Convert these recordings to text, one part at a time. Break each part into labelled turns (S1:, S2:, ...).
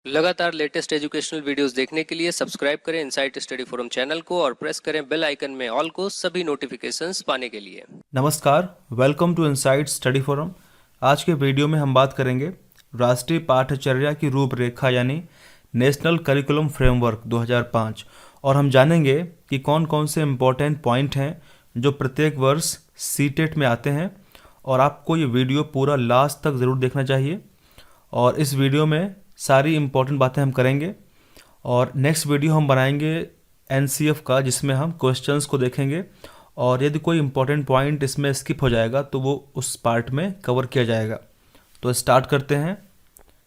S1: लगातार latest educational videos देखने के लिए सब्सक्राइब करें इनसाइट स्टडी फोरम चैनल को और प्रेस करें बेल आइकन में ऑल को सभी नोटिफिकेशंस पाने के लिए।
S2: नमस्कार, welcome to insight study forum. आज के वीडियो में हम बात करेंगे राष्ट्रीय पाठ्यचर्या की रूपरेखा यानी नेशनल करिकुलम फ्रेमवर्क 2005 और हम जानेंगे कि कौन कौन से इम्पोर्टेंट पॉइंट हैं जो प्रत्येक वर्ष सीटेट में आते हैं। और आपको ये वीडियो पूरा लास्ट तक ज़रूर देखना चाहिए और इस वीडियो में सारी इम्पोर्टेंट बातें हम करेंगे। और नेक्स्ट वीडियो हम बनाएंगे एनसीएफ का, जिसमें हम क्वेश्चंस को देखेंगे और यदि कोई इम्पोर्टेंट पॉइंट इसमें स्किप हो जाएगा तो वो उस पार्ट में कवर किया जाएगा। तो स्टार्ट करते हैं।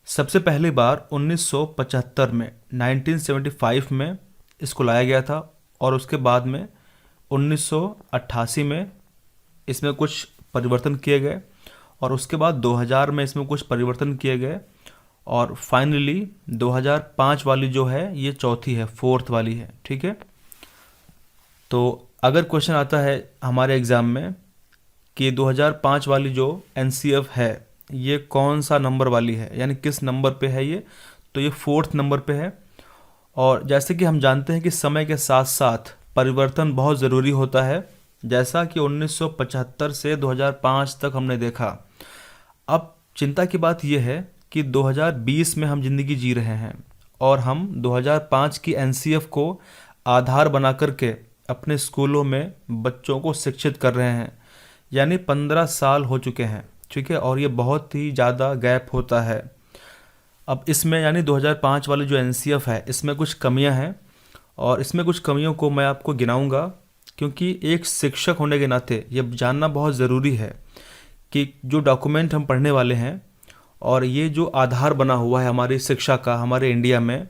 S2: सबसे पहली बार 1975 में 1975 में इसको लाया गया था और उसके बाद में 1988 में इसमें कुछ परिवर्तन किए गए और उसके बाद 2000 में इसमें कुछ परिवर्तन किए गए और फाइनली 2005 वाली जो है ये चौथी है, फोर्थ वाली है। ठीक है, तो अगर क्वेश्चन आता है हमारे एग्ज़ाम में कि 2005 वाली जो एनसीएफ है ये कौन सा नंबर वाली है, यानी किस नंबर पे है ये, तो ये फोर्थ नंबर पे है। और जैसे कि हम जानते हैं कि समय के साथ साथ परिवर्तन बहुत ज़रूरी होता है, जैसा कि 1975 से 2005 तक हमने देखा। अब चिंता की बात यह है कि 2020 में हम ज़िंदगी जी रहे हैं और हम 2005 की एनसीएफ को आधार बना करके अपने स्कूलों में बच्चों को शिक्षित कर रहे हैं, यानी 15 साल हो चुके हैं। ठीक है, और ये बहुत ही ज़्यादा गैप होता है। अब इसमें यानी 2005 वाली जो एनसीएफ है इसमें कुछ कमियां हैं और इसमें कुछ कमियों को मैं आपको गिनाऊंगा, क्योंकि एक शिक्षक होने के नाते ये जानना बहुत ज़रूरी है कि जो डॉक्यूमेंट हम पढ़ने वाले हैं और ये जो आधार बना हुआ है हमारी शिक्षा का हमारे इंडिया में,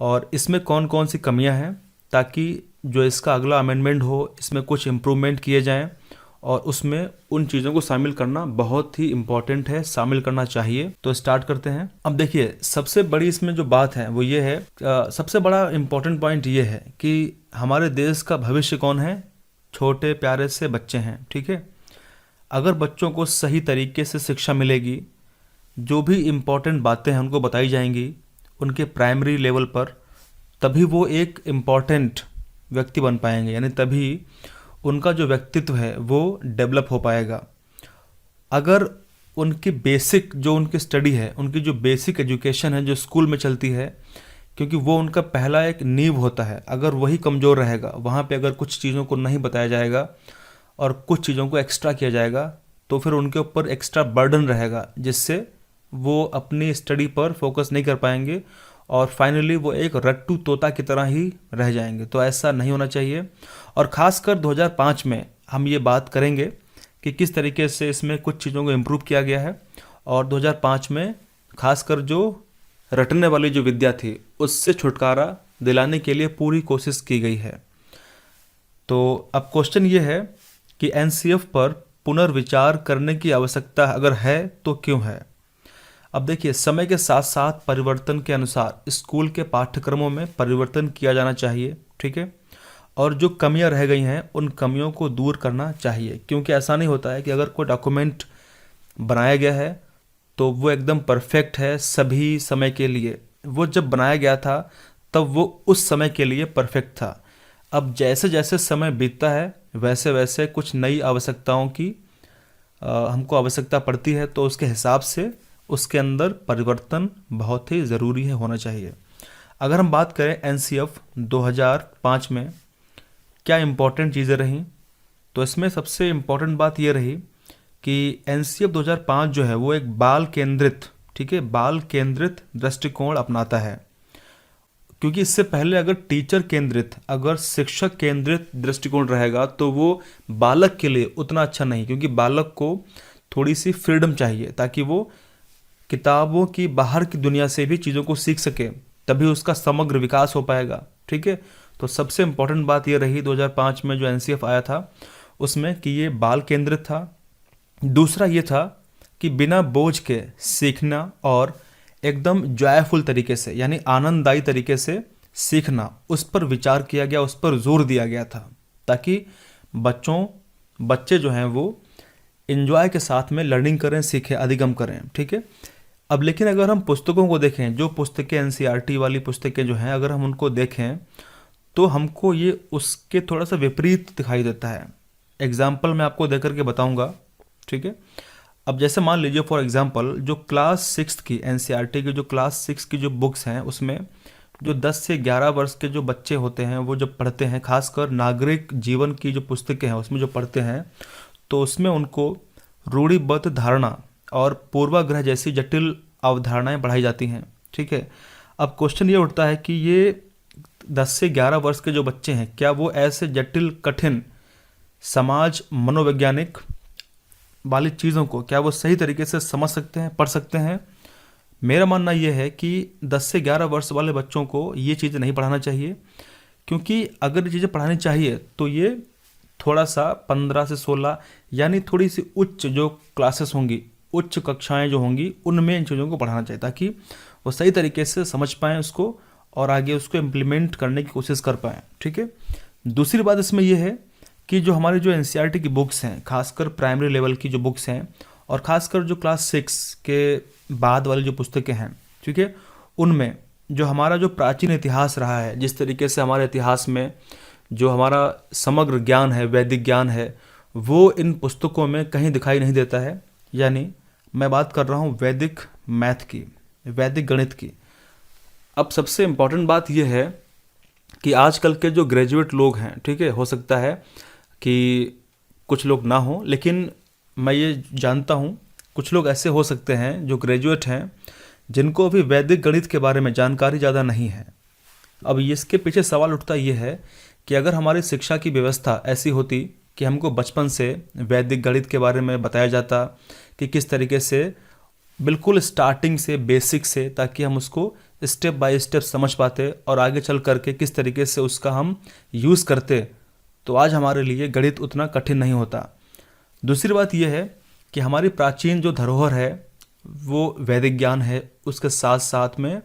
S2: और इसमें कौन कौन सी कमियां हैं, ताकि जो इसका अगला अमेंडमेंट हो इसमें कुछ इम्प्रूवमेंट किए जाएं और उसमें उन चीज़ों को शामिल करना बहुत ही इम्पॉर्टेंट है, शामिल करना चाहिए। तो स्टार्ट करते हैं। अब देखिए, सबसे बड़ी इसमें जो बात है वो ये है, सबसे बड़ा इम्पॉर्टेंट पॉइंट ये है कि हमारे देश का भविष्य कौन है, छोटे प्यारे से बच्चे हैं। ठीक है, अगर बच्चों को सही तरीके से शिक्षा मिलेगी, जो भी इम्पॉर्टेंट बातें हैं उनको बताई जाएंगी उनके प्राइमरी लेवल पर, तभी वो एक इम्पॉर्टेंट व्यक्ति बन पाएंगे, यानी तभी उनका जो व्यक्तित्व है वो डेवलप हो पाएगा। अगर उनकी बेसिक जो उनकी स्टडी है, उनकी जो बेसिक एजुकेशन है जो स्कूल में चलती है, क्योंकि वो उनका पहला एक नींव होता है, अगर वही कमज़ोर रहेगा, वहाँ पे अगर कुछ चीज़ों को नहीं बताया जाएगा और कुछ चीज़ों को एक्स्ट्रा किया जाएगा तो फिर उनके ऊपर एक्स्ट्रा बर्डन रहेगा, जिससे वो अपनी स्टडी पर फोकस नहीं कर पाएंगे और फाइनली वो एक रट्टू तोता की तरह ही रह जाएंगे। तो ऐसा नहीं होना चाहिए। और ख़ासकर 2005 में हम ये बात करेंगे कि किस तरीके से इसमें कुछ चीज़ों को इम्प्रूव किया गया है और 2005 में खासकर जो रटने वाली जो विद्या थी उससे छुटकारा दिलाने के लिए पूरी कोशिश की गई है। तो अब क्वेश्चन ये है कि एनसीएफ पर पुनर्विचार करने की आवश्यकता अगर है तो क्यों है। अब देखिए, समय के साथ साथ परिवर्तन के अनुसार स्कूल के पाठ्यक्रमों में परिवर्तन किया जाना चाहिए। ठीक है, और जो कमियां रह गई हैं उन कमियों को दूर करना चाहिए, क्योंकि ऐसा नहीं होता है कि अगर कोई डॉक्यूमेंट बनाया गया है तो वो एकदम परफेक्ट है सभी समय के लिए। वो जब बनाया गया था तब वो उस समय के लिए परफेक्ट था। अब जैसे जैसे समय बीतता है वैसे वैसे कुछ नई आवश्यकताओं की हमको आवश्यकता पड़ती है, तो उसके हिसाब से उसके अंदर परिवर्तन बहुत ही ज़रूरी है, होना चाहिए। अगर हम बात करें एनसीएफ 2005 में क्या इम्पोर्टेंट चीज़ें रहीं, तो इसमें सबसे इम्पोर्टेंट बात ये रही कि एनसीएफ 2005 जो है वो एक बाल केंद्रित, ठीक है, बाल केंद्रित दृष्टिकोण अपनाता है। क्योंकि इससे पहले अगर टीचर केंद्रित, अगर शिक्षक केंद्रित दृष्टिकोण रहेगा तो वो बालक के लिए उतना अच्छा नहीं, क्योंकि बालक को थोड़ी सी फ्रीडम चाहिए ताकि वो किताबों की बाहर की दुनिया से भी चीज़ों को सीख सके, तभी उसका समग्र विकास हो पाएगा। ठीक है, तो सबसे इम्पोर्टेंट बात ये रही 2005 में जो एनसीएफ आया था उसमें कि ये बाल केंद्रित था। दूसरा ये था कि बिना बोझ के सीखना और एकदम जॉयफुल तरीके से, यानी आनंददायी तरीके से सीखना, उस पर विचार किया गया, उस पर जोर दिया गया था, ताकि बच्चे जो हैं वो एंजॉय के साथ में लर्निंग करें, सीखें, अधिगम करें। ठीक है, अब लेकिन अगर हम पुस्तकों को देखें, जो पुस्तकें एनसीईआरटी वाली पुस्तकें जो हैं, अगर हम उनको देखें तो हमको ये उसके थोड़ा सा विपरीत दिखाई देता है। एग्जाम्पल मैं आपको दे करके बताऊंगा, ठीक है। अब जैसे मान लीजिए फॉर एग्जांपल जो क्लास 6 की एनसीईआरटी की जो क्लास 6 की जो बुक्स हैं, उसमें जो 10 से 11 वर्ष के जो बच्चे होते हैं वो जब पढ़ते हैं, खासकर नागरिक जीवन की जो पुस्तकें हैं उसमें जो पढ़ते हैं, तो उसमें उनको रूढ़िबद्ध धारणा और पूर्वाग्रह जैसी जटिल अवधारणाएं पढ़ाई जाती हैं, ठीक है। अब क्वेश्चन ये उठता है कि ये 10 से 11 वर्ष के जो बच्चे हैं, क्या वो ऐसे जटिल कठिन समाज मनोवैज्ञानिक वाली चीज़ों को क्या वो सही तरीके से समझ सकते हैं, पढ़ सकते हैं? मेरा मानना यह है कि 10 से 11 वर्ष वाले बच्चों को ये चीज़ें नहीं पढ़ाना चाहिए, क्योंकि अगर ये चीज़ें पढ़ानी चाहिए तो ये थोड़ा सा 15 से 16 यानी थोड़ी सी उच्च जो क्लासेस होंगी, उच्च कक्षाएं जो होंगी, उनमें इन चीज़ों को पढ़ाना चाहिए, ताकि वो सही तरीके से समझ पाएँ उसको और आगे उसको इम्प्लीमेंट करने की कोशिश कर पाएँ, ठीक है। दूसरी बात इसमें यह है कि जो हमारी जो एनसीईआरटी की बुक्स हैं, खासकर प्राइमरी लेवल की जो बुक्स हैं और खासकर जो क्लास 6 के बाद वाली जो पुस्तकें हैं, ठीक है, उनमें जो हमारा जो प्राचीन इतिहास रहा है, जिस तरीके से हमारे इतिहास में जो हमारा समग्र ज्ञान है, वैदिक ज्ञान है, वो इन पुस्तकों में कहीं दिखाई नहीं देता है। यानी मैं बात कर रहा हूँ वैदिक मैथ की, वैदिक गणित की। अब सबसे इम्पॉर्टेंट बात यह है कि आजकल के जो ग्रेजुएट लोग हैं, ठीक है, हो सकता है कि कुछ लोग ना हो, लेकिन मैं ये जानता हूँ कुछ लोग ऐसे हो सकते हैं जो ग्रेजुएट हैं, जिनको अभी वैदिक गणित के बारे में जानकारी ज़्यादा नहीं है। अब इसके पीछे सवाल उठता ये है कि अगर हमारी शिक्षा की व्यवस्था ऐसी होती कि हमको बचपन से वैदिक गणित के बारे में बताया जाता कि किस तरीके से बिल्कुल स्टार्टिंग से, बेसिक से, ताकि हम उसको स्टेप बाय स्टेप समझ पाते और आगे चल करके किस तरीके से उसका हम यूज़ करते, तो आज हमारे लिए गणित उतना कठिन नहीं होता। दूसरी बात यह है कि हमारी प्राचीन जो धरोहर है वो वैदिक ज्ञान है, उसके साथ साथ में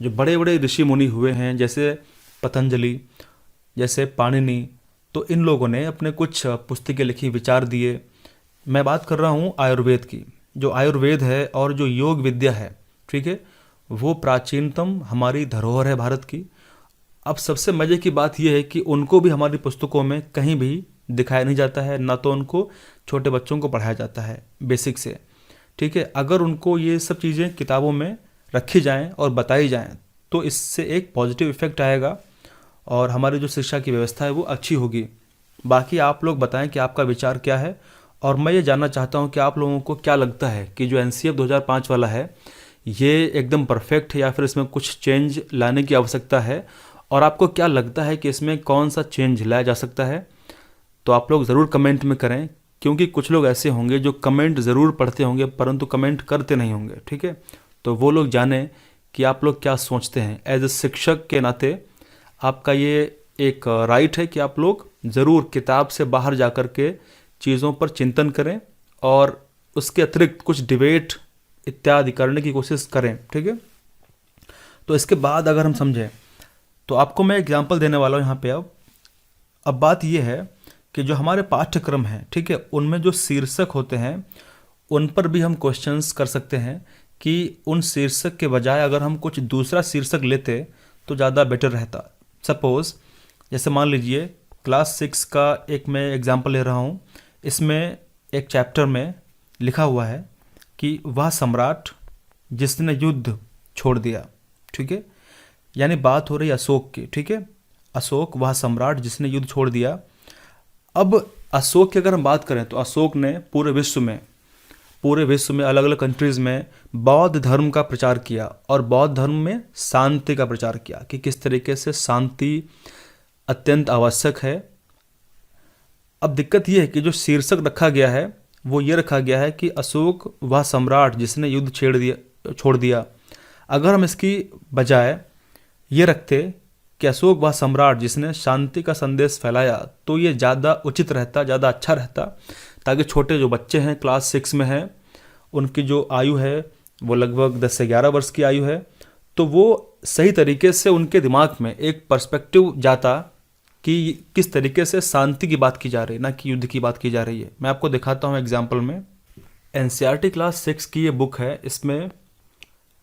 S2: जो बड़े बड़े ऋषि मुनि हुए हैं, जैसे पतंजलि, जैसे पाणिनि, तो इन लोगों ने अपने कुछ पुस्तकें लिखी, विचार दिए। मैं बात कर रहा हूँ आयुर्वेद की। जो आयुर्वेद है और जो योग विद्या है, ठीक है, वो प्राचीनतम हमारी धरोहर है भारत की। अब सबसे मज़े की बात यह है कि उनको भी हमारी पुस्तकों में कहीं भी दिखाया नहीं जाता है, ना तो उनको छोटे बच्चों को पढ़ाया जाता है बेसिक से, ठीक है। अगर उनको ये सब चीज़ें किताबों में रखी जाएं और बताई जाएं तो इससे एक पॉजिटिव इफेक्ट आएगा और हमारी जो शिक्षा की व्यवस्था है वो अच्छी होगी। बाकी आप लोग बताएं कि आपका विचार क्या है, और मैं ये जानना चाहता हूँ कि आप लोगों को क्या लगता है कि जो एनसीईआरटी 2005 वाला है ये एकदम परफेक्ट है या फिर इसमें कुछ चेंज लाने की आवश्यकता है, और आपको क्या लगता है कि इसमें कौन सा चेंज लाया जा सकता है। तो आप लोग ज़रूर कमेंट में करें, क्योंकि कुछ लोग ऐसे होंगे जो कमेंट ज़रूर पढ़ते होंगे परंतु कमेंट करते नहीं होंगे, ठीक है। तो वो लोग जानें कि आप लोग क्या सोचते हैं। एज ए शिक्षक के नाते आपका ये एक राइट है कि आप लोग ज़रूर किताब से बाहर जा कर के चीज़ों पर चिंतन करें और उसके अतिरिक्त कुछ डिबेट इत्यादि करने की कोशिश करें, ठीक है। तो इसके बाद अगर हम समझें तो आपको मैं एग्जांपल देने वाला हूँ यहाँ पे। अब बात ये है कि जो हमारे पाठ्यक्रम हैं, ठीक है, उनमें जो शीर्षक होते हैं उन पर भी हम क्वेश्चंस कर सकते हैं कि उन शीर्षक के बजाय अगर हम कुछ दूसरा शीर्षक लेते तो ज़्यादा बेटर रहता। सपोज़ जैसे मान लीजिए क्लास 6 का एक मैं एग्जांपल ले रहा हूँ। इसमें एक चैप्टर में लिखा हुआ है कि वह सम्राट जिसने युद्ध छोड़ दिया, ठीक है, यानी बात हो रही अशोक की, ठीक है। अशोक वह सम्राट जिसने युद्ध छोड़ दिया। अब अशोक की अगर हम बात करें तो अशोक ने पूरे विश्व में अलग अलग कंट्रीज़ में बौद्ध धर्म का प्रचार किया और बौद्ध धर्म में शांति का प्रचार किया कि किस तरीके से शांति अत्यंत आवश्यक है। अब दिक्कत यह है कि जो शीर्षक रखा गया है वो ये रखा गया है कि अशोक वह सम्राट जिसने युद्ध छोड़ दिया। अगर हम इसकी बजाय ये रखते कि अशोक वह सम्राट जिसने शांति का संदेश फैलाया, तो ये ज़्यादा उचित रहता, ज़्यादा अच्छा रहता, ताकि छोटे जो बच्चे हैं क्लास 6 में हैं, उनकी जो आयु है वो लगभग 10 से 11 वर्ष की आयु है, तो वो सही तरीके से उनके दिमाग में एक पर्सपेक्टिव जाता कि किस तरीके से शांति की बात की जा रही है, ना कि युद्ध की बात की जा रही है। मैं आपको दिखाता हूँ एग्जाम्पल में। एनसीईआरटी क्लास 6 की ये बुक है। इसमें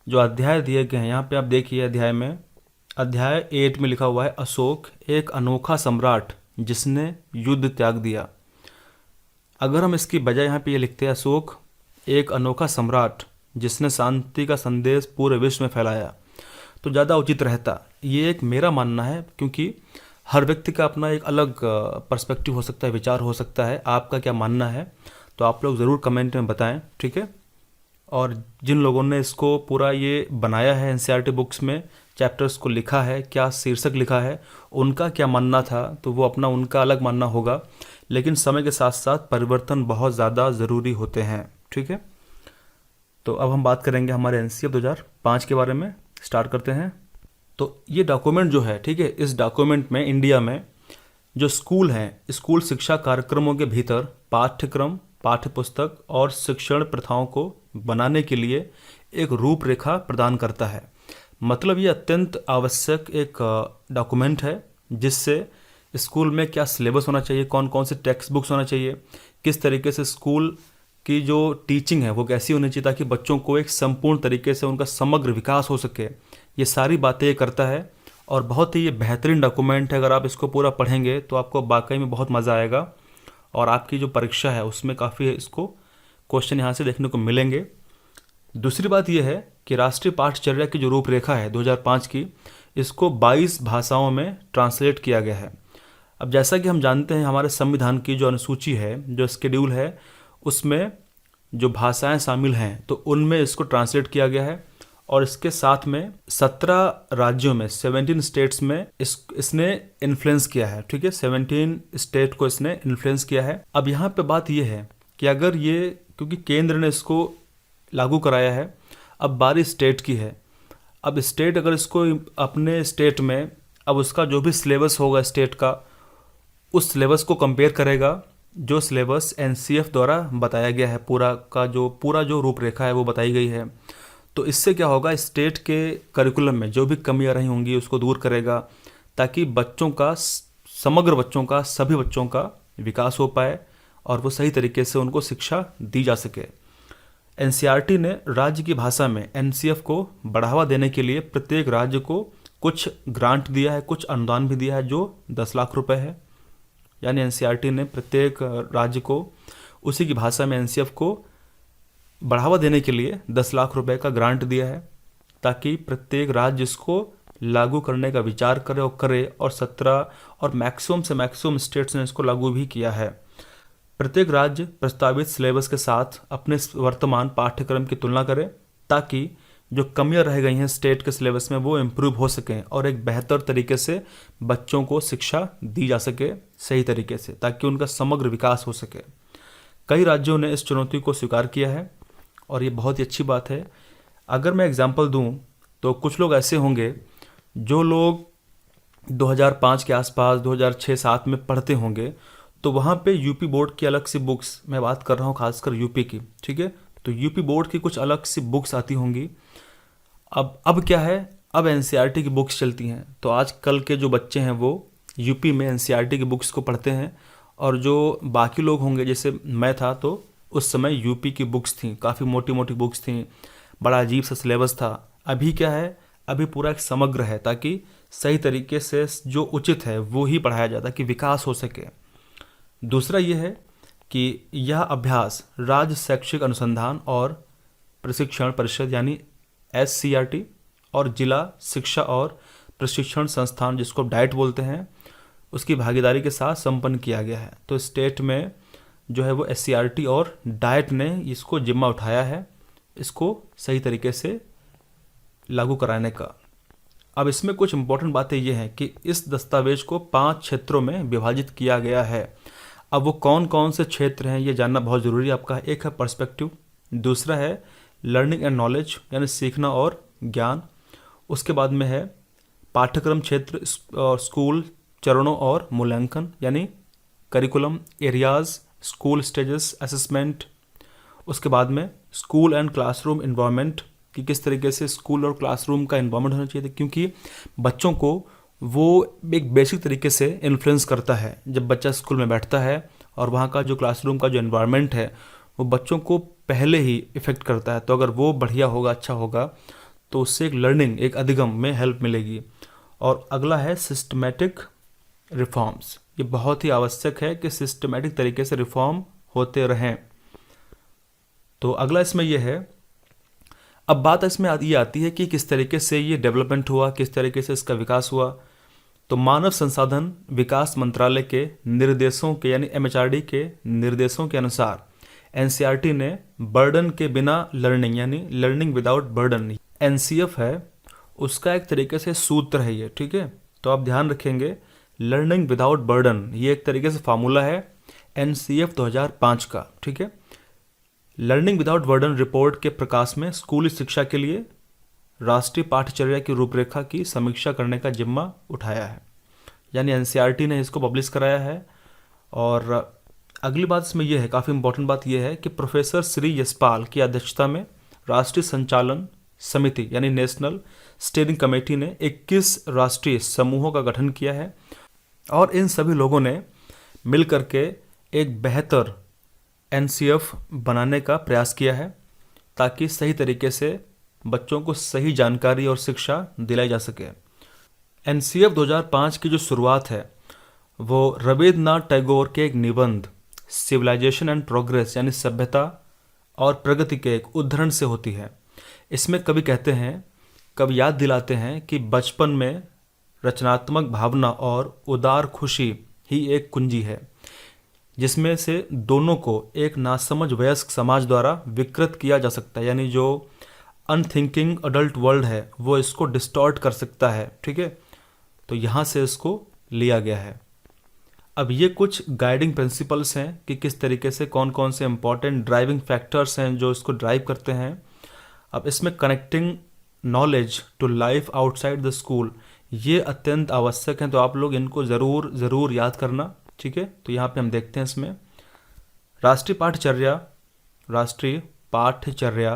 S2: जो अध्याय दिए गए हैं यहाँ पे आप देखिए, अध्याय 8 में लिखा हुआ है, अशोक एक अनोखा सम्राट जिसने युद्ध त्याग दिया। अगर हम इसकी बजाय यहाँ पे ये लिखते हैं, अशोक एक अनोखा सम्राट जिसने शांति का संदेश पूरे विश्व में फैलाया, तो ज़्यादा उचित रहता। ये एक मेरा मानना है, क्योंकि हर व्यक्ति का अपना एक अलग पर्सपेक्टिव हो सकता है, विचार हो सकता है। आपका क्या मानना है तो आप लोग ज़रूर कमेंट में बताएं, ठीक है। और जिन लोगों ने इसको पूरा ये बनाया है, एनसीईआरटी बुक्स में चैप्टर्स को लिखा है, क्या शीर्षक लिखा है, उनका क्या मानना था, तो वो अपना उनका अलग मानना होगा। लेकिन समय के साथ साथ परिवर्तन बहुत ज़्यादा ज़रूरी होते हैं, ठीक है। तो अब हम बात करेंगे हमारे एनसीईएफ 2005 के बारे में। स्टार्ट करते हैं। तो ये डॉक्यूमेंट जो है, ठीक है, इस डॉक्यूमेंट में इंडिया में जो स्कूल हैं, स्कूल शिक्षा कार्यक्रमों के भीतर पाठ्यक्रम, पाठ्यपुस्तक और शिक्षण प्रथाओं को बनाने के लिए एक रूपरेखा प्रदान करता है। मतलब ये अत्यंत आवश्यक एक डॉक्यूमेंट है, जिससे स्कूल में क्या सिलेबस होना चाहिए, कौन कौन से टेक्स्ट बुक्स होना चाहिए, किस तरीके से स्कूल की जो टीचिंग है वो कैसी होनी चाहिए, ताकि बच्चों को एक संपूर्ण तरीके से उनका समग्र विकास हो सके। ये सारी बातें ये करता है और बहुत ही ये बेहतरीन डॉक्यूमेंट है। अगर आप इसको पूरा पढ़ेंगे तो आपको वाकई में बहुत मज़ा आएगा और आपकी जो परीक्षा है उसमें काफ़ी इसको क्वेश्चन यहाँ से देखने को मिलेंगे। दूसरी बात यह है कि राष्ट्रीय पाठचर्या की जो रूपरेखा है 2005 की, इसको 22 भाषाओं में ट्रांसलेट किया गया है। अब जैसा कि हम जानते हैं, हमारे संविधान की जो अनुसूची है, जो शेड्यूल है, उसमें जो भाषाएं शामिल हैं तो उनमें इसको ट्रांसलेट किया गया है। और इसके साथ में 17 राज्यों में, 17 स्टेट्स में इसने इन्फ्लुएंस किया है, ठीक है। 17 स्टेट को इसने इन्फ्लुएंस किया है। अब यहाँ पे बात ये है कि अगर ये, क्योंकि केंद्र ने इसको लागू कराया है, अब बारी स्टेट की है। अब स्टेट अगर इसको अपने स्टेट में, अब उसका जो भी सिलेबस होगा स्टेट का, उस सिलेबस को कंपेयर करेगा जो सिलेबस एनसीईएफ द्वारा बताया गया है, पूरा जो रूपरेखा है वो बताई गई है। तो इससे क्या होगा, स्टेट के करिकुलम में जो भी कमियां रही होंगी उसको दूर करेगा, ताकि बच्चों का, समग्र बच्चों का, सभी बच्चों का विकास हो पाए और वो सही तरीके से उनको शिक्षा दी जा सके। एनसीईआरटी ने राज्य की भाषा में एनसीईएफ को बढ़ावा देने के लिए प्रत्येक राज्य को कुछ ग्रांट दिया है, कुछ अनुदान भी दिया है, जो 10 लाख रुपए है। यानी एनसीईआरटी ने प्रत्येक राज्य को उसी की भाषा में एनसीईएफ को बढ़ावा देने के लिए 10 लाख रुपए का ग्रांट दिया है, ताकि प्रत्येक राज्य इसको लागू करने का विचार करे और 17 और मैक्सिमम से मैक्सिमम स्टेट्स ने इसको लागू भी किया है। प्रत्येक राज्य प्रस्तावित सिलेबस के साथ अपने वर्तमान पाठ्यक्रम की तुलना करे, ताकि जो कमियां रह गई हैं स्टेट के सिलेबस में वो इम्प्रूव हो सकें और एक बेहतर तरीके से बच्चों को शिक्षा दी जा सके सही तरीके से, ताकि उनका समग्र विकास हो सके। कई राज्यों ने इस चुनौती को स्वीकार किया है और ये बहुत ही अच्छी बात है। अगर मैं एग्जांपल दूं तो कुछ लोग ऐसे होंगे जो लोग 2005 के आसपास 2006-07 में पढ़ते होंगे, तो वहाँ पे यूपी बोर्ड की अलग सी बुक्स, मैं बात कर रहा हूँ खासकर यूपी की, ठीक है, तो यूपी बोर्ड की कुछ अलग सी बुक्स आती होंगी। अब क्या है, अब एनसीईआरटी की बुक्स चलती हैं। तो आजकल के जो बच्चे हैं वो यूपी में एनसीईआरटी की बुक्स को पढ़ते हैं, और जो बाकी लोग होंगे, जैसे मैं था तो उस समय यूपी की बुक्स थी, काफ़ी मोटी मोटी बुक्स थी, बड़ा अजीब सा सिलेबस था। अभी क्या है, अभी पूरा एक समग्र है, ताकि सही तरीके से जो उचित है वो ही पढ़ाया जाए, ताकि विकास हो सके। दूसरा ये है कि यह अभ्यास राज्य शैक्षिक अनुसंधान और प्रशिक्षण परिषद यानी एससीईआरटी और जिला शिक्षा और प्रशिक्षण संस्थान, जिसको डाइट बोलते हैं, उसकी भागीदारी के साथ संपन्न किया गया है। तो स्टेट में जो है वो एससीईआरटी और डाइट ने इसको जिम्मा उठाया है, इसको सही तरीके से लागू कराने का। अब इसमें कुछ इंपॉर्टेंट बातें ये हैं कि इस दस्तावेज को 5 क्षेत्रों में विभाजित किया गया है। अब वो कौन कौन से क्षेत्र हैं ये जानना बहुत ज़रूरी है आपका। एक है पर्सपेक्टिव, दूसरा है लर्निंग एंड नॉलेज यानी सीखना और ज्ञान, उसके बाद में है पाठ्यक्रम क्षेत्र और स्कूल चरणों और मूल्यांकन यानी curriculum areas, school stages assessment, उसके बाद में स्कूल एंड क्लासरूम इन्वायरमेंट कि किस तरीके से स्कूल और क्लासरूम का इन्वायरमेंट होना चाहिए, क्योंकि बच्चों को वो एक बेसिक तरीके से इन्फ्लुएंस करता है। जब बच्चा स्कूल में बैठता है और वहाँ का जो क्लासरूम का जो इन्वायरमेंट है वो बच्चों को पहले ही इफ़ेक्ट करता है। तो अगर वो बढ़िया होगा, अच्छा होगा, तो उससे एक लर्निंग, एक अधिगम में हेल्प मिलेगी। और अगला है सिस्टमेटिक रिफॉर्म्स। ये बहुत ही आवश्यक है कि सिस्टमेटिक तरीके से रिफॉर्म होते रहें। तो अगला इसमें यह है, अब बात इसमें ये आती है कि किस तरीके से ये डेवलपमेंट हुआ, किस तरीके से इसका विकास हुआ। तो मानव संसाधन विकास मंत्रालय के निर्देशों के यानी MHRD के निर्देशों के अनुसार NCERT ने बर्डन के बिना लर्निंग यानी लर्निंग विदाउट बर्डन NCF है, उसका एक तरीके से सूत्र है ये, ठीक है। तो आप ध्यान रखेंगे, लर्निंग विदाउट बर्डन ये एक तरीके से फार्मूला है NCF 2005 का, ठीक है। लर्निंग विदाउट बर्डन रिपोर्ट के प्रकाश में स्कूली शिक्षा के लिए राष्ट्रीय पाठ्यचर्या की रूपरेखा की समीक्षा करने का जिम्मा उठाया है, यानी NCERT ने इसको पब्लिश कराया है। और अगली बात इसमें यह है, काफ़ी इंपॉर्टेंट बात यह है कि प्रोफेसर श्री यशपाल की अध्यक्षता में राष्ट्रीय संचालन समिति यानी नेशनल स्टीयरिंग कमेटी ने 21 राष्ट्रीय समूहों का गठन किया है और इन सभी लोगों ने मिलकर के एक बेहतर NCF बनाने का प्रयास किया है ताकि सही तरीके से बच्चों को सही जानकारी और शिक्षा दिलाई जा सके। NCF 2005 की जो शुरुआत है वो रविन्द्रनाथ टैगोर के एक निबंध सिविलाइजेशन एंड प्रोग्रेस यानी सभ्यता और प्रगति के एक उद्धरण से होती है। इसमें कवि कहते हैं, कवि याद दिलाते हैं कि बचपन में रचनात्मक भावना और उदार खुशी ही एक कुंजी है जिसमें से दोनों को एक नासमझ वयस्क समाज द्वारा विकृत किया जा सकता है, यानी जो अनथिंकिंग अडल्ट वर्ल्ड है वो इसको डिस्टॉर्ट कर सकता है, ठीक है। तो यहाँ से इसको लिया गया है। अब ये कुछ गाइडिंग प्रिंसिपल्स हैं कि किस तरीके से कौन कौन से इंपॉर्टेंट ड्राइविंग फैक्टर्स हैं जो इसको ड्राइव करते हैं। अब इसमें connecting knowledge to life outside the school ये अत्यंत आवश्यक हैं, तो आप लोग इनको ज़रूर याद करना, ठीक है। तो यहाँ पे हम देखते हैं इसमें राष्ट्रीय पाठ्यचर्या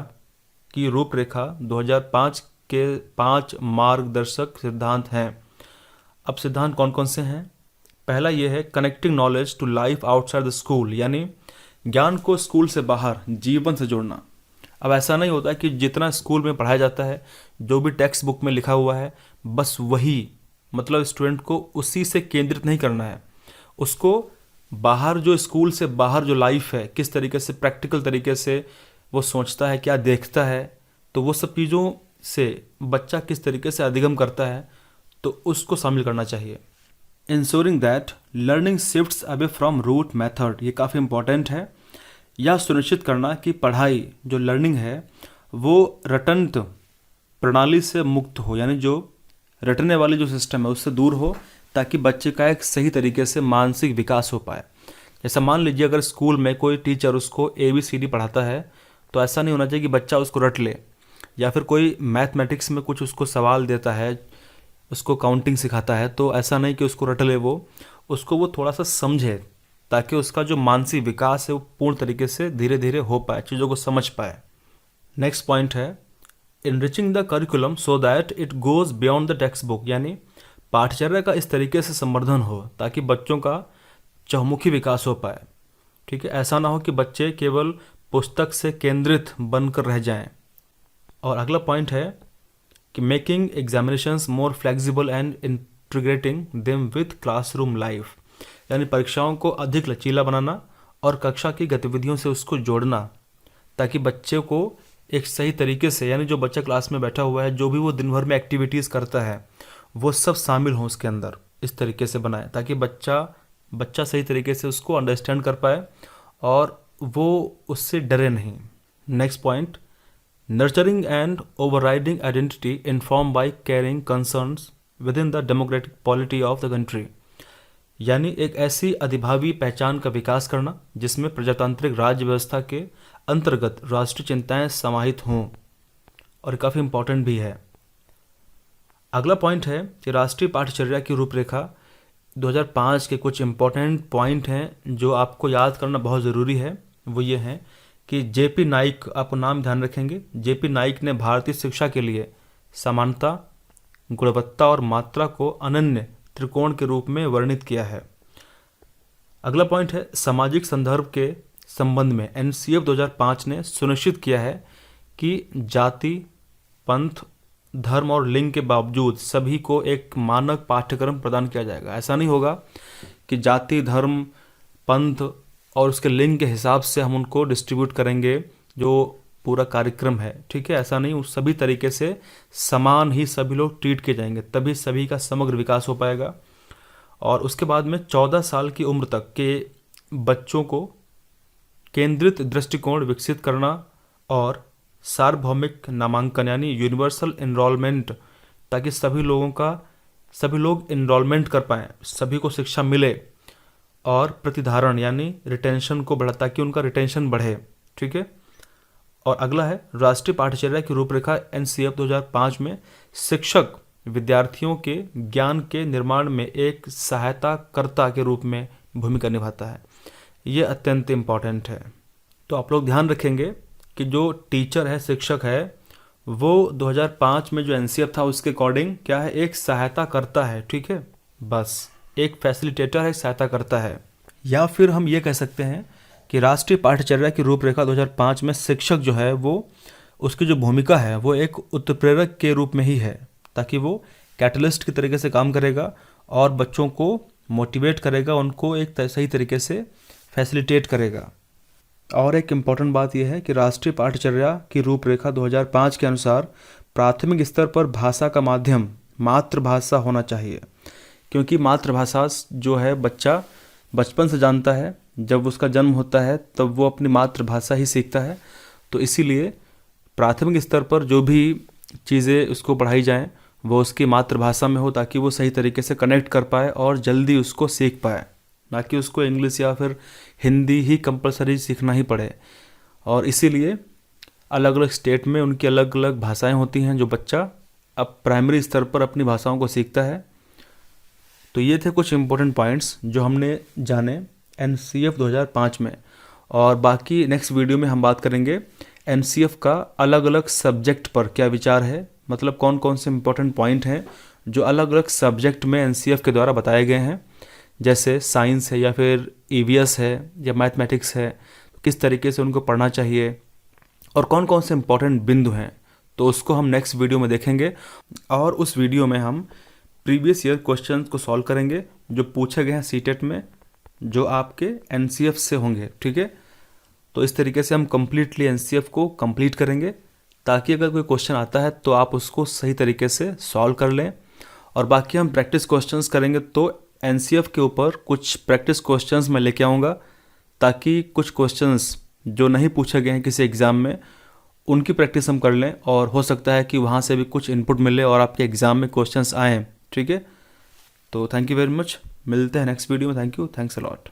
S2: की रूपरेखा 2005 के 5 मार्गदर्शक सिद्धांत हैं। अब सिद्धांत कौन कौन से हैं? पहला ये है connecting knowledge to life outside the school, यानी ज्ञान को स्कूल से बाहर जीवन से जोड़ना। अब ऐसा नहीं होता कि जितना स्कूल में पढ़ाया जाता है, जो भी टेक्स्ट बुक में लिखा हुआ है बस वही, मतलब स्टूडेंट को उसी से केंद्रित नहीं करना है, उसको बाहर जो स्कूल से बाहर जो लाइफ है किस तरीके से प्रैक्टिकल तरीके से वो सोचता है, क्या देखता है, तो वो सब चीज़ों से बच्चा किस तरीके से अधिगम करता है तो उसको शामिल करना चाहिए। Ensuring that learning shifts away from rote method, ये काफ़ी इंपॉर्टेंट है। यह सुनिश्चित करना कि पढ़ाई जो लर्निंग है वो रटंत प्रणाली से मुक्त हो, यानी जो रटने वाली जो सिस्टम है उससे दूर हो, ताकि बच्चे का एक सही तरीके से मानसिक विकास हो पाए। जैसा मान लीजिए अगर स्कूल में कोई टीचर उसको ABCD पढ़ाता है तो ऐसा नहीं होना चाहिए कि बच्चा उसको रट ले, या फिर कोई मैथमेटिक्स में कुछ उसको सवाल देता है, उसको काउंटिंग सिखाता है, तो ऐसा नहीं कि उसको रट ले, उसको वो थोड़ा सा समझे ताकि उसका जो मानसिक विकास है वो पूर्ण तरीके से धीरे धीरे हो पाए, चीज़ों को समझ पाए। नेक्स्ट पॉइंट है enriching the curriculum so that it goes beyond the text book, यानी पाठ्यचर्या का इस तरीके से संवर्धन हो ताकि बच्चों का चहुमुखी विकास हो पाए, ठीक है। ऐसा ना हो कि बच्चे केवल पुस्तक से केंद्रित बनकर रह जाएं। और अगला पॉइंट है कि making examinations more flexible and integrating them with classroom life, यानी परीक्षाओं को अधिक लचीला बनाना और कक्षा की गतिविधियों से उसको जोड़ना, ताकि बच्चे को एक सही तरीके से, यानी जो बच्चा क्लास में बैठा हुआ है जो भी वो दिन भर में एक्टिविटीज़ करता है वो सब शामिल हों उसके अंदर, इस तरीके से बनाए ताकि बच्चा सही तरीके से उसको अंडरस्टैंड कर पाए और वो उससे डरे नहीं। Next point nurturing and overriding identity inform by carrying concerns with in the democratic polity of the country, यानी एक ऐसी अधिभावी पहचान का विकास करना जिसमें प्रजातांत्रिक राज्य व्यवस्था के अंतर्गत राष्ट्रीय चिंताएं समाहित हों, और काफ़ी इंपॉर्टेंट भी है। अगला पॉइंट है कि राष्ट्रीय पाठ्यचर्या की रूपरेखा 2005 के कुछ इंपॉर्टेंट पॉइंट हैं जो आपको याद करना बहुत ज़रूरी है। वो ये हैं कि JP नाइक, आपको नाम ध्यान रखेंगे, JP नाइक ने भारतीय शिक्षा के लिए समानता, गुणवत्ता और मात्रा को अनन्य त्रिकोण के रूप में वर्णित किया है। अगला पॉइंट है सामाजिक संदर्भ के संबंध में NCF 2005 ने सुनिश्चित किया है कि जाति, पंथ धर्म और लिंग के बावजूद सभी को एक मानक पाठ्यक्रम प्रदान किया जाएगा। ऐसा नहीं होगा कि जाति, धर्म, पंथ और उसके लिंग के हिसाब से हम उनको डिस्ट्रीब्यूट करेंगे जो पूरा कार्यक्रम है, ठीक है। ऐसा नहीं, उस सभी तरीके से समान ही सभी लोग ट्रीट किए जाएंगे, तभी सभी का समग्र विकास हो पाएगा। और उसके बाद में 14 साल की उम्र तक के बच्चों को केंद्रित दृष्टिकोण विकसित करना और सार्वभौमिक नामांकन यानी यूनिवर्सल एनरोलमेंट, ताकि सभी लोग एनरोलमेंट कर पाएँ, सभी को शिक्षा मिले, और प्रतिधारण यानी रिटेंशन को बढ़ा, ताकि उनका रिटेंशन बढ़े, ठीक है। और अगला है राष्ट्रीय पाठ्यचर्या की रूपरेखा। एनसीएफ 2005 में शिक्षक विद्यार्थियों के ज्ञान के निर्माण में एक सहायताकर्ता के रूप में भूमिका निभाता है। ये अत्यंत इम्पॉर्टेंट है। तो आप लोग ध्यान रखेंगे कि जो टीचर है, शिक्षक है, वो 2005 में जो एनसीएफ था उसके अकॉर्डिंग क्या है, एक सहायता करता है, ठीक है। बस एक फैसिलिटेटर है, सहायता करता है। या फिर हम ये कह सकते हैं कि राष्ट्रीय पाठ्यचर्या की रूपरेखा 2005 में शिक्षक जो है वो उसकी जो भूमिका है वो एक उत्प्रेरक के रूप में ही है, ताकि वो कैटलिस्ट की तरीके से काम करेगा और बच्चों को मोटिवेट करेगा, उनको एक सही तरीके से फैसिलिटेट करेगा। और एक इम्पॉर्टेंट बात यह है कि राष्ट्रीय पाठ्यचर्या की रूपरेखा 2005 के अनुसार प्राथमिक स्तर पर भाषा का माध्यम मातृभाषा होना चाहिए, क्योंकि मातृभाषा जो है बच्चा बचपन से जानता है, जब उसका जन्म होता है तब वो अपनी मातृभाषा ही सीखता है। तो इसीलिए प्राथमिक स्तर पर जो भी चीज़ें उसको पढ़ाई जाएं वो उसकी मातृभाषा में हो, ताकि वो सही तरीके से कनेक्ट कर पाए और जल्दी उसको सीख पाए, ना कि उसको इंग्लिश या फिर हिंदी ही कंपलसरी सीखना ही पड़े। और इसीलिए अलग अलग स्टेट में उनकी अलग अलग भाषाएं होती हैं, जो बच्चा अब प्राइमरी स्तर पर अपनी भाषाओं को सीखता है। तो ये थे कुछ इम्पोर्टेंट पॉइंट्स जो हमने जाने एनसीएफ 2005 में। और बाकी नेक्स्ट वीडियो में हम बात करेंगे एनसीएफ का अलग अलग सब्जेक्ट पर क्या विचार है, मतलब कौन कौन से इम्पोर्टेंट पॉइंट हैं जो अलग अलग सब्जेक्ट में एनसीएफ के द्वारा बताए गए हैं, जैसे साइंस है या फिर ईवीएस है या मैथमेटिक्स है, किस तरीके से उनको पढ़ना चाहिए और कौन कौन से इम्पोर्टेंट बिंदु हैं। तो उसको हम नेक्स्ट वीडियो में देखेंगे, और उस वीडियो में हम प्रीवियस ईयर क्वेश्चन को सॉल्व करेंगे जो पूछे गए हैं सीटेट में, जो आपके एनसीएफ से होंगे, ठीक है। तो इस तरीके से हम कम्प्लीटली एनसीएफ को कंप्लीट करेंगे, ताकि अगर कोई क्वेश्चन आता है तो आप उसको सही तरीके से सॉल्व कर लें। और बाकी हम प्रैक्टिस क्वेश्चंस करेंगे, तो एनसीएफ के ऊपर कुछ प्रैक्टिस क्वेश्चंस मैं लेके आऊँगा, ताकि कुछ क्वेश्चंस जो नहीं पूछे गए हैं किसी एग्ज़ाम में उनकी प्रैक्टिस हम कर लें, और हो सकता है कि वहाँ से भी कुछ इनपुट मिले और आपके एग्ज़ाम में क्वेश्चंस आएँ, ठीक है। तो थैंक यू वेरी मच, मिलते हैं नेक्स्ट वीडियो में। Thank you, thanks a lot.